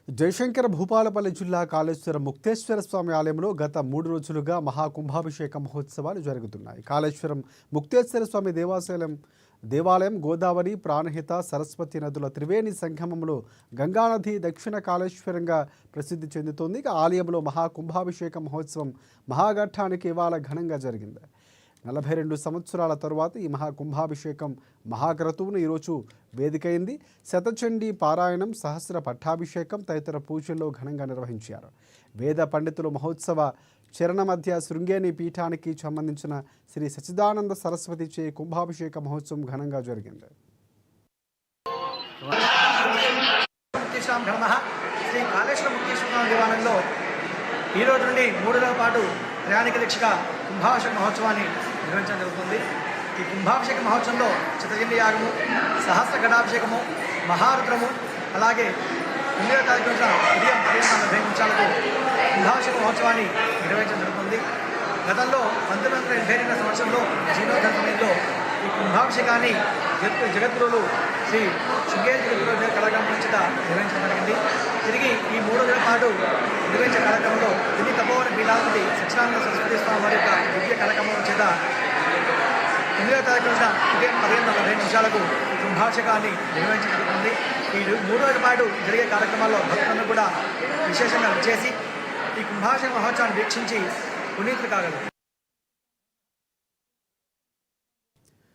జయశంకర్ భూపాలపల్లి జిల్లా కాళేశ్వరం ముక్తేశ్వర స్వామి ఆలయంలో గత 3 రోజులుగా మహాకుంభాభిషేక మహోత్సవాలు జరుగుతున్నాయి. కాళేశ్వరం ముక్తేశ్వర స్వామి దేవాలయం గోదావరి, ప్రాణహిత, సరస్వతి నదుల త్రివేణి సంగమంలో గంగానది దక్షిణ కాళేశ్వరంగా ప్రసిద్ధి చెందుతోంది. ఆలయంలో మహాకుంభాభిషేక మహోత్సవం మహాఘట్టానికి ఇవాళ ఘనంగా జరిగింది. 42 సంవత్సరాల తరువాత ఈ మహాకుంభాభిషేకం మహాక్రతువును ఈరోజు వేదికైంది. శతచండీ పారాయణం, సహస్ర పట్టాభిషేకం తదితర పూజల్లో ఘనంగా నిర్వహించారు. వేద పండితులు మహోత్సవ చరణ మధ్య శృంగేరి పీఠానికి సంబంధించిన శ్రీ సచ్చిదానంద సరస్వతి చే కుంభాభిషేక మహోత్సవం ఘనంగా జరిగింది. శ్రీ కాళేశ్వర ముక్తేశ్వర దేవాలయంలో ఈ రోజు నుండి 3 రోజుల పాటు ప్రయాణిక దీక్షగా కుంభాభిషేక మహోత్సవాన్ని నిర్వహించడం జరుగుతుంది. ఈ కుంభాభిషేక మహోత్సవంలో చిత్తచండీ యాగము, సహస్ర ఘటాభిషేకము, మహారుద్రము, అలాగే 9వ తారీఖు ఉదయం 10:40 నిమిషాలకు కుంభాభిషేక మహోత్సవాన్ని నిర్వహించడం జరుగుతుంది. గతంలో 1982 సంవత్సరంలో జీర్ణోద్ధరణ సమయంలో ఈ కుంభాభిషేకాన్ని జగద్గురువులు శ్రీ శృంగేరి జగద్గురు కళాకారం చేత నిర్వహించడం జరిగింది. తిరిగి ఈ 3 రోజుల పాటు నిర్వహించే కార్యక్రమంలో దిన్ని తపోవన పీఠాధిపతి సచ్చిదానంద సరస్వతి స్వామి వారి యొక్క దివ్య కార్యక్రమం చేత 9వ తారీఖు ఉదయం 10:40 నిమిషాలకు కుంభాభిషేకాన్ని నిర్వహించడం జరుగుతుంది. ఈ 3 రోజుల పాటు జరిగే కార్యక్రమాల్లో భక్తులను కూడా విశేషంగా చేసి ఈ కుంభాభిషేక మహోత్సవాన్ని వీక్షించి పునీతులు కాగలరు.